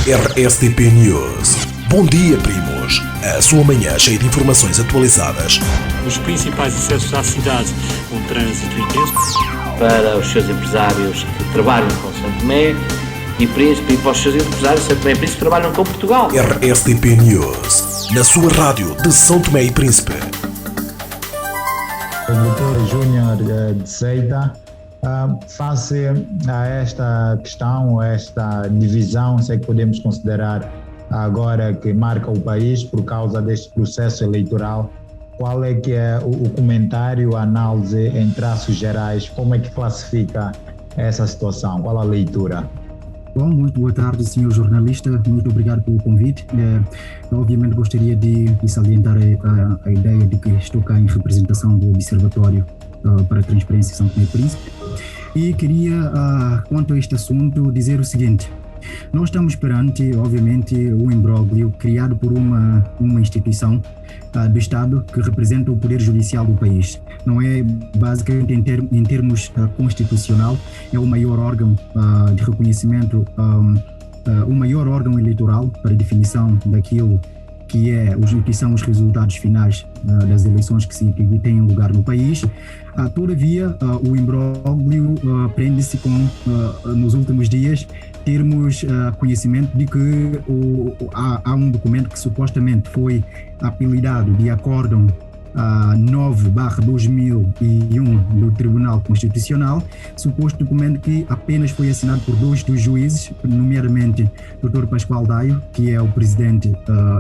RSTP News. Bom dia, primos. A sua manhã cheia de informações atualizadas. Os principais acessos à cidade, com trânsito intenso. Para os seus empresários que trabalham com São Tomé e Príncipe, e para os seus empresários São Tomé e Príncipe que trabalham com Portugal. RSTP News. Na sua rádio de São Tomé e Príncipe. O Dr. Júnior de Seita, face a esta questão, a esta divisão, se é que podemos considerar agora que marca o país por causa deste processo eleitoral, qual é que é o comentário, a análise em traços gerais, como é que classifica essa situação, qual a leitura? Bom, muito boa tarde, senhor jornalista, muito obrigado pelo convite. Eu, obviamente, gostaria de salientar a ideia de que estou cá em representação do Observatório para a Transparência São Tomé e Príncipe e queria, quanto a este assunto, dizer o seguinte. Nós estamos perante, obviamente, um imbróglio criado por uma instituição do Estado que representa o poder judicial do país. Não é, basicamente, em termos constitucional, é o maior órgão de reconhecimento, o maior órgão eleitoral para definição daquilo que são os resultados finais das eleições que têm lugar no país. Todavia, o imbróglio prende-se com, nos últimos dias, termos conhecimento de que há um documento que supostamente foi apelidado de Acórdão 9/2001 do Tribunal Constitucional, suposto documento que apenas foi assinado por dois dos juízes, nomeadamente Dr. Pascoal Daio, que é o presidente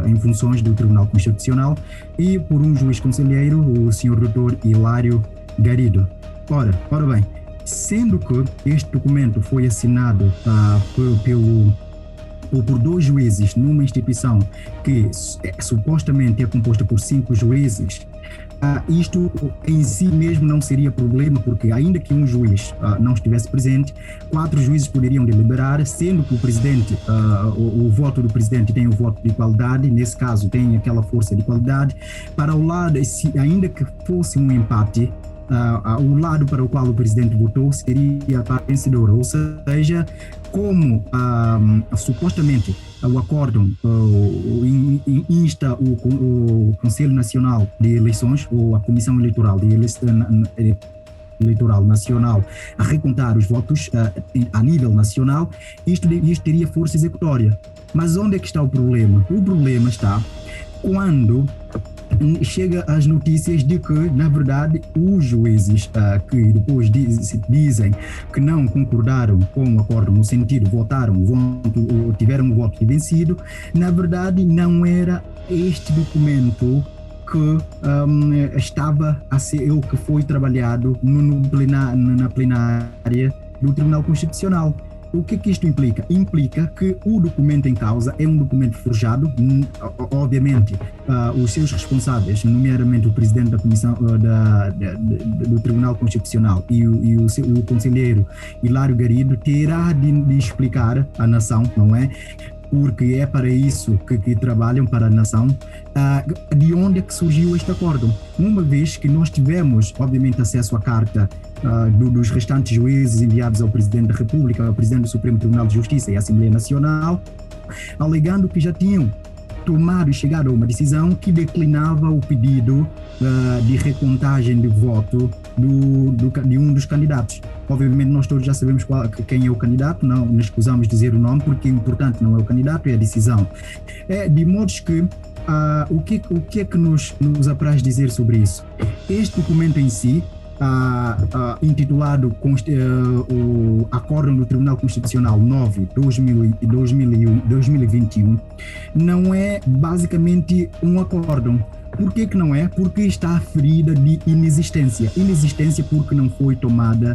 em funções do Tribunal Constitucional, e por um juiz conselheiro, o Sr. Dr. Hilário Garido. Ora bem, sendo que este documento foi assinado por dois juízes numa instituição que supostamente é composta por 5 juízes, isto em si mesmo não seria problema, porque ainda que um juiz não estivesse presente, 4 juízes poderiam deliberar, sendo que o presidente, o voto do presidente tem o voto de qualidade, nesse caso tem aquela força de qualidade, para o lado, ainda que fosse um empate, o lado para o qual o presidente votou seria a parte vencedora, ou seja, como supostamente o acórdão insta o Conselho Nacional de Eleições ou a Comissão Eleitoral Eleitoral Nacional a recontar os votos a nível nacional, isto teria força executória. Mas onde é que está o problema? O problema está quando chega as notícias de que, na verdade, os juízes que depois dizem que não concordaram com o acordo, no sentido, tiveram o voto vencido, na verdade não era este documento que estava a ser o que foi trabalhado na plenária do Tribunal Constitucional. O que isto implica? Implica que o documento em causa é um documento forjado. Obviamente, os seus responsáveis, nomeadamente o presidente da Comissão do Tribunal Constitucional e o conselheiro Hilário Garido, terá de explicar à nação, não é? Porque é para isso que trabalham para a nação, de onde é que surgiu este acordo. Uma vez que nós tivemos, obviamente, acesso à carta dos restantes juízes enviados ao Presidente da República, ao Presidente do Supremo Tribunal de Justiça e à Assembleia Nacional, alegando que já tinham tomado e chegado a uma decisão que declinava o pedido de recontagem de voto de um dos candidatos. Obviamente nós todos já sabemos quem é o candidato, não nos escusamos de dizer o nome, porque o importante não é o candidato, é a decisão. De modo que o que é que nos apraz dizer sobre isso? Este documento em si, intitulado o Acórdão do Tribunal Constitucional 9/2021, não é basicamente um acórdão. Por que não é? Porque está ferida de inexistência. Inexistência porque não foi tomada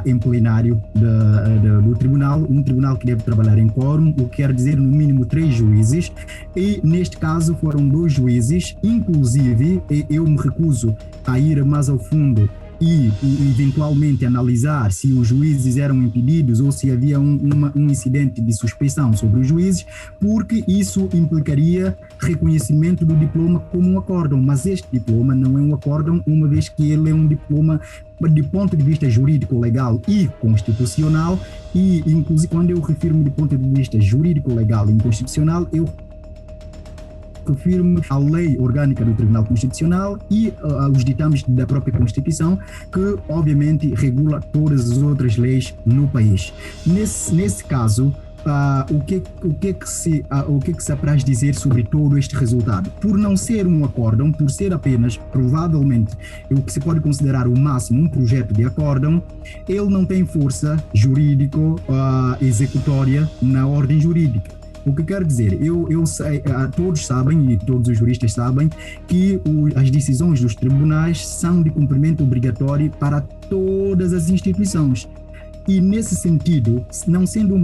em plenário do tribunal, um tribunal que deve trabalhar em quórum, o que quer dizer no mínimo 3 juízes, e neste caso foram 2 juízes, inclusive eu me recuso a ir mais ao fundo e eventualmente analisar se os juízes eram impedidos ou se havia um incidente de suspeição sobre os juízes, porque isso implicaria reconhecimento do diploma como um acórdão, mas este diploma não é um acórdão, uma vez que ele é um diploma de ponto de vista jurídico, legal e constitucional, e inclusive quando eu refiro-me de ponto de vista jurídico, legal e constitucional, eu refiro-me à lei orgânica do Tribunal Constitucional e aos ditames da própria Constituição, que obviamente regula todas as outras leis no país. Nesse caso, o que se apraz dizer sobre todo este resultado? Por não ser um acórdão, por ser apenas, provavelmente, o que se pode considerar o máximo um projeto de acórdão, ele não tem força jurídico-executória na ordem jurídica. O que quer dizer, eu sei, todos sabem, e todos os juristas sabem, que as decisões dos tribunais são de cumprimento obrigatório para todas as instituições. E nesse sentido, não sendo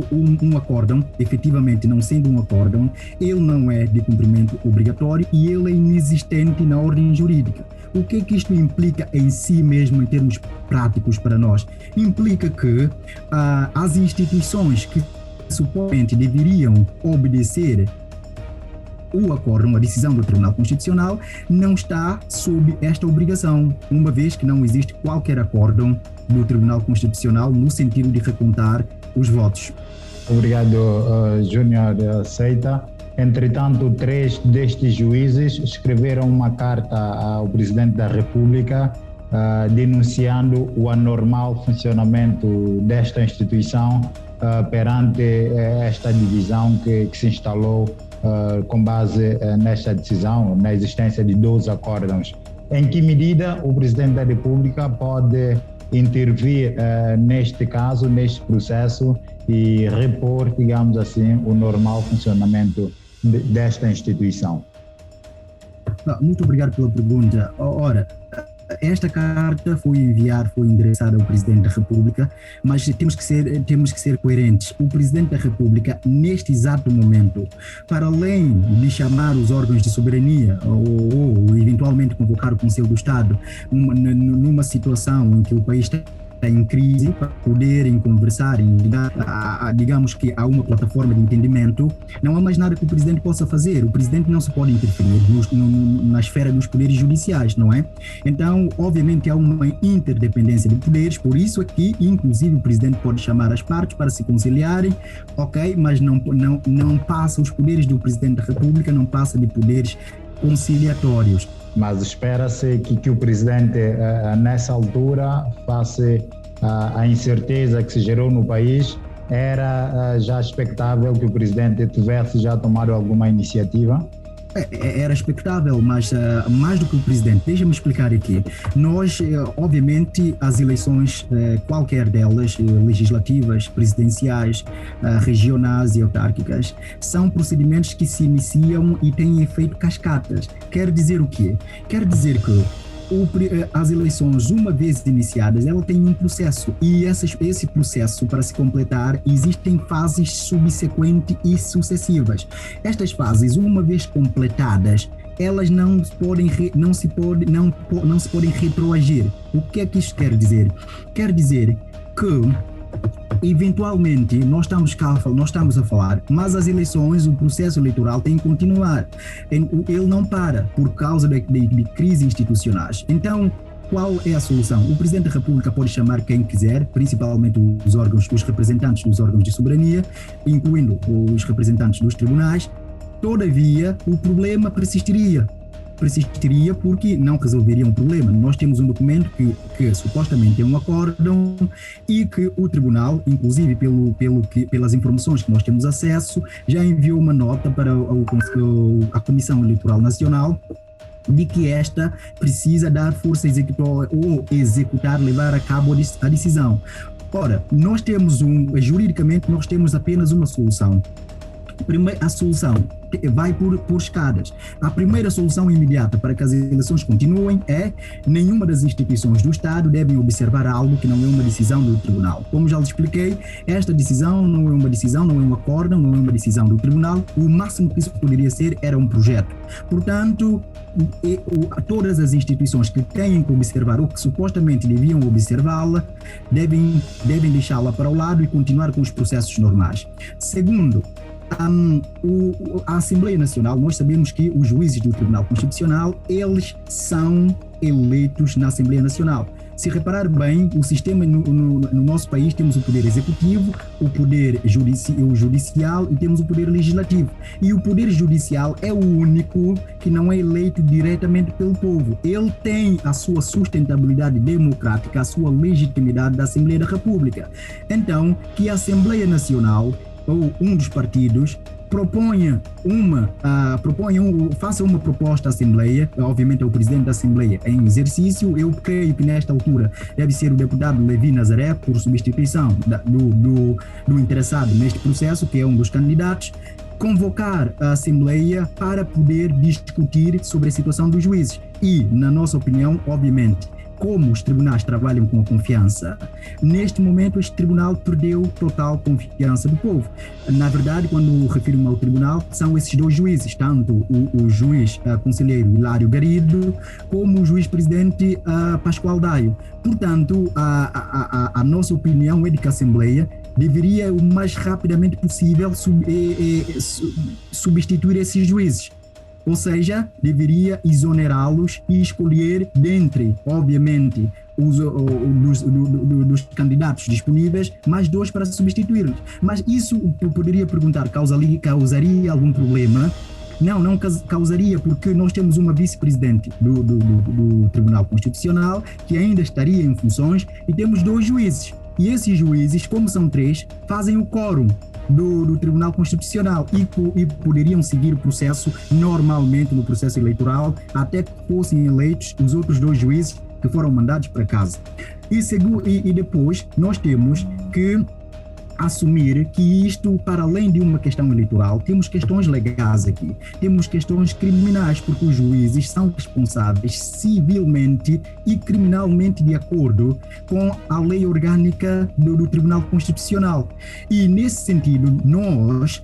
um acórdão, efetivamente não sendo um acórdão, ele não é de cumprimento obrigatório e ele é inexistente na ordem jurídica. O que é que isto implica em si mesmo, em termos práticos para nós? Implica que as instituições que supostamente deveriam obedecer o acórdão, a decisão do Tribunal Constitucional, não está sob esta obrigação, uma vez que não existe qualquer acórdão do Tribunal Constitucional no sentido de recontar os votos. Obrigado, Júnior Seita. Entretanto, 3 destes juízes escreveram uma carta ao Presidente da República denunciando o anormal funcionamento desta instituição perante esta divisão que se instalou com base nesta decisão, na existência de 12 acórdãos. Em que medida o Presidente da República pode intervir neste caso, neste processo e repor, digamos assim, o normal funcionamento desta instituição? Muito obrigado pela pergunta. Ora, esta carta foi endereçada ao Presidente da República, mas temos que ser coerentes. O Presidente da República, neste exato momento, para além de chamar os órgãos de soberania ou eventualmente convocar o Conselho do Estado numa situação em que o país está em crise, para poderem conversar e digamos que há uma plataforma de entendimento, não há mais nada que o Presidente possa fazer. O Presidente não se pode interferir na esfera dos poderes judiciais, não é? Então, obviamente, há uma interdependência de poderes, por isso aqui, inclusive, o Presidente pode chamar as partes para se conciliarem, ok? Mas não passa os poderes do Presidente da República, não passa de poderes conciliatórios. Mas espera-se que o Presidente, nessa altura, face à incerteza que se gerou no país, era já expectável que o Presidente tivesse já tomado alguma iniciativa? Era expectável, mas mais do que o Presidente, deixa-me explicar aqui. Nós, obviamente, as eleições, qualquer delas, legislativas, presidenciais, regionais e autárquicas, são procedimentos que se iniciam e têm efeito cascatas. Quer dizer o quê? Quer dizer que as eleições, uma vez iniciadas, ela tem um processo e esse processo, para se completar, existem fases subsequentes e sucessivas. Estas fases, uma vez completadas, elas não se podem retroagir. O que é que isto quer dizer? Quer dizer que eventualmente nós estamos a falar, mas as eleições, o processo eleitoral tem que continuar. Ele não para por causa de crises institucionais. Então, qual é a solução? O Presidente da República pode chamar quem quiser, principalmente os representantes dos órgãos de soberania, incluindo os representantes dos tribunais. Todavia, o problema persistiria porque não resolveria um problema. Nós temos um documento que supostamente é um acórdão e que o tribunal, inclusive pelas informações que nós temos acesso, já enviou uma nota para a Comissão Eleitoral Nacional de que esta precisa dar força executória ou levar a cabo a decisão. Ora, juridicamente nós temos apenas uma solução. A solução vai por escadas. A primeira solução imediata para que as eleições continuem é: nenhuma das instituições do Estado devem observar algo que não é uma decisão do Tribunal. Como já lhes expliquei, esta decisão não é uma decisão, não é um acórdão, não é uma decisão do Tribunal. O máximo que isso poderia ser era um projeto. Portanto, todas as instituições que têm que observar ou que supostamente deviam observá-la devem deixá-la para o lado e continuar com os processos normais. Segundo, a Assembleia Nacional, nós sabemos que os juízes do Tribunal Constitucional, eles são eleitos na Assembleia Nacional. Se reparar bem, o sistema no nosso país, temos o poder executivo, o poder judicial e temos o poder legislativo. E o poder judicial é o único que não é eleito diretamente pelo povo. Ele tem a sua sustentabilidade democrática, a sua legitimidade da Assembleia da República. Então, que a Assembleia Nacional ou um dos partidos faça uma proposta à Assembleia, obviamente é o presidente da Assembleia em exercício. Eu creio que nesta altura deve ser o deputado Levi Nazaré, por substituição do interessado neste processo, que é um dos candidatos, convocar a Assembleia para poder discutir sobre a situação dos juízes. E, na nossa opinião, obviamente, como os tribunais trabalham com a confiança, neste momento este tribunal perdeu total confiança do povo. Na verdade, quando refiro-me ao tribunal, são esses dois juízes, tanto o juiz conselheiro Hilário Garido, como o juiz-presidente Pascoal Daio. Portanto, a nossa opinião é de que a Assembleia deveria, o mais rapidamente possível, substituir esses juízes. Ou seja, deveria exonerá-los e escolher dentre, obviamente, dos candidatos disponíveis, mais dois para substituí-los. Mas isso, eu poderia perguntar, causaria algum problema? Não causaria, porque nós temos uma vice-presidente do Tribunal Constitucional que ainda estaria em funções e temos dois juízes. E esses juízes, como são três, fazem o quórum do Tribunal Constitucional e poderiam seguir o processo normalmente no processo eleitoral até que fossem eleitos os outros dois juízes que foram mandados para casa. E depois nós temos que assumir que isto, para além de uma questão eleitoral, temos questões legais aqui, temos questões criminais, porque os juízes são responsáveis civilmente e criminalmente de acordo com a lei orgânica do Tribunal Constitucional. E nesse sentido, nós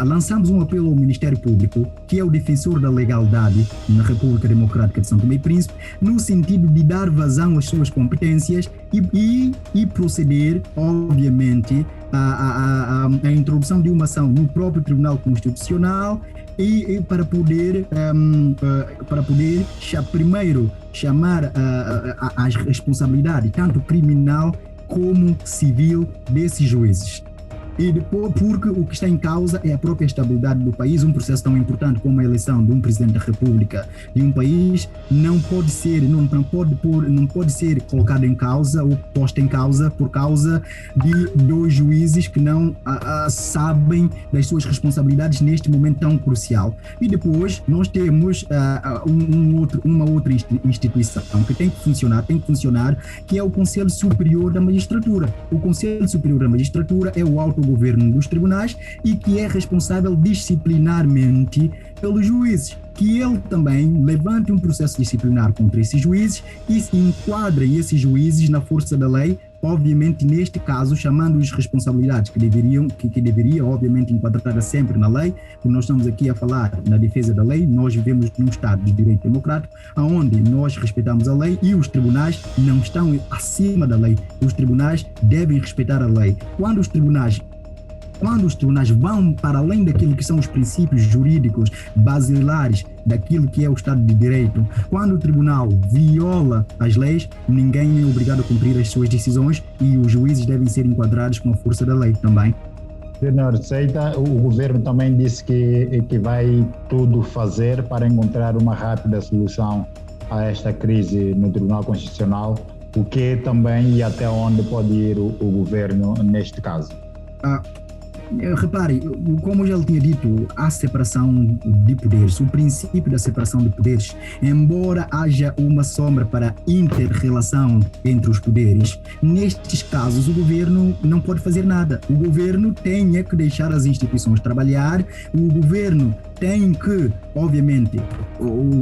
lançamos um apelo ao Ministério Público, que é o defensor da legalidade na República Democrática de São Tomé e Príncipe, no sentido de dar vazão às suas competências e proceder, obviamente, à introdução de uma ação no próprio Tribunal Constitucional e para poder primeiro chamar as responsabilidades, tanto criminal como civil, desses juízes. E depois, porque o que está em causa é a própria estabilidade do país. Um processo tão importante como a eleição de um presidente da República de um país não pode ser colocado em causa ou posto em causa por causa de dois juízes que não sabem das suas responsabilidades neste momento tão crucial. E depois nós temos uma outra instituição que tem que funcionar, que é o Conselho Superior da Magistratura. O Conselho Superior da Magistratura é o autogoverno dos tribunais e que é responsável disciplinarmente pelos juízes. Que ele também levante um processo disciplinar contra esses juízes e enquadre esses juízes na força da lei, obviamente neste caso chamando-os responsabilidades que deveria obviamente enquadrada sempre na lei, porque nós estamos aqui a falar na defesa da lei. Nós vivemos num Estado de direito democrático, onde nós respeitamos a lei e os tribunais não estão acima da lei. Os tribunais devem respeitar a lei. Quando os tribunais vão para além daquilo que são os princípios jurídicos basilares daquilo que é o Estado de Direito, quando o tribunal viola as leis, ninguém é obrigado a cumprir as suas decisões e os juízes devem ser enquadrados com a força da lei também. Senhor Seita, o governo também disse que vai tudo fazer para encontrar uma rápida solução a esta crise no Tribunal Constitucional. O que também e até onde pode ir o governo neste caso? Repare, como eu já tinha dito, há separação de poderes, o princípio da separação de poderes, embora haja uma sombra para inter-relação entre os poderes, nestes casos o governo não pode fazer nada. O governo tem que deixar as instituições trabalhar, o governo tem que, obviamente,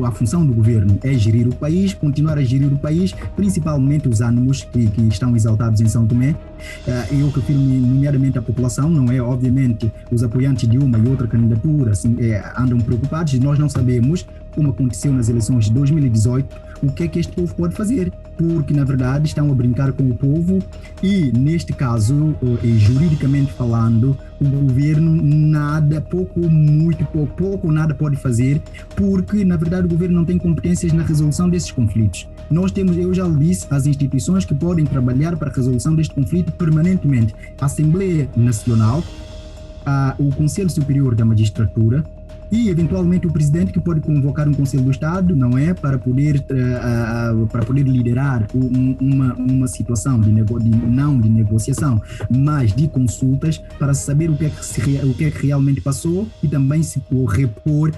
a função do governo é gerir o país, continuar a gerir o país, principalmente os ânimos que estão exaltados em São Tomé. Eu refiro nomeadamente à população, não é? Obviamente, os apoiantes de uma e outra candidatura assim, andam preocupados e nós não sabemos, como aconteceu nas eleições de 2018, o que é que este povo pode fazer, porque na verdade estão a brincar com o povo e neste caso, juridicamente falando, o governo pouco ou nada pode fazer, porque na verdade o governo não tem competências na resolução desses conflitos. Nós temos, eu já lhe disse, as instituições que podem trabalhar para a resolução deste conflito permanentemente: a Assembleia Nacional, o Conselho Superior da Magistratura e eventualmente o presidente, que pode convocar um Conselho do Estado, não é, para poder liderar uma situação não de negociação, mas de consultas, para saber o que é que realmente passou e também se repor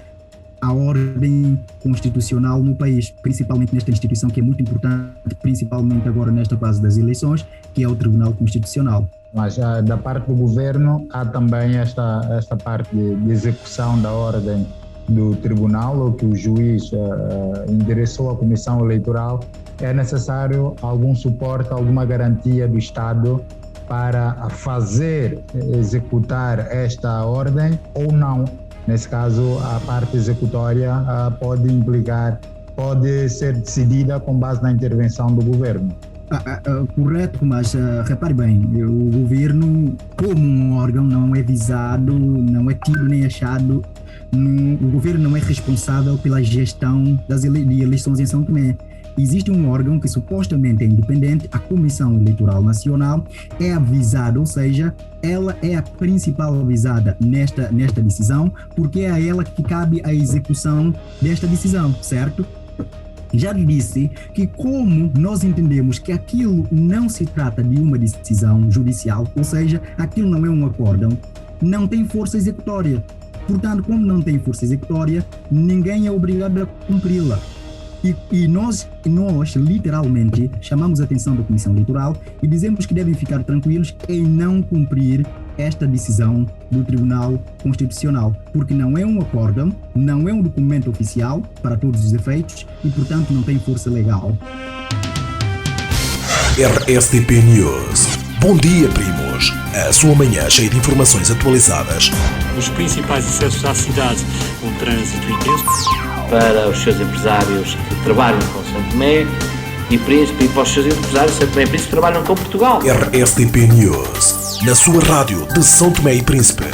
a ordem constitucional no país, principalmente nesta instituição que é muito importante, principalmente agora nesta fase das eleições, que é o Tribunal Constitucional. Mas da parte do governo há também esta parte de execução da ordem do tribunal, ou que o juiz endereçou à Comissão Eleitoral. É necessário algum suporte, alguma garantia do Estado para executar esta ordem ou não? Nesse caso, a parte executória pode ser decidida com base na intervenção do governo. Correto, mas repare bem, o governo, como um órgão, não é visado, não é tido nem achado, o governo não é responsável pela gestão de eleições em São Tomé. Existe um órgão que supostamente é independente, a Comissão Eleitoral Nacional é avisada, ou seja, ela é a principal avisada nesta decisão, porque é a ela que cabe a execução desta decisão, certo? Já lhe disse que, como nós entendemos que aquilo não se trata de uma decisão judicial, ou seja, aquilo não é um acórdão, não tem força executória. Portanto, como não tem força executória, ninguém é obrigado a cumpri-la. E nós literalmente chamamos a atenção da Comissão Eleitoral e dizemos que devem ficar tranquilos em não cumprir esta decisão do Tribunal Constitucional, porque não é um acórdão, não é um documento oficial para todos os efeitos e, portanto, não tem força legal. RSTP News. Bom dia, primos. A sua manhã cheia de informações atualizadas. Os principais acessos à cidade, com trânsito intenso. Para os seus empresários que trabalham com São Tomé e Príncipe, e para os seus empresários de São Tomé e Príncipe que trabalham com Portugal. RSTP News. Na sua rádio de São Tomé e Príncipe.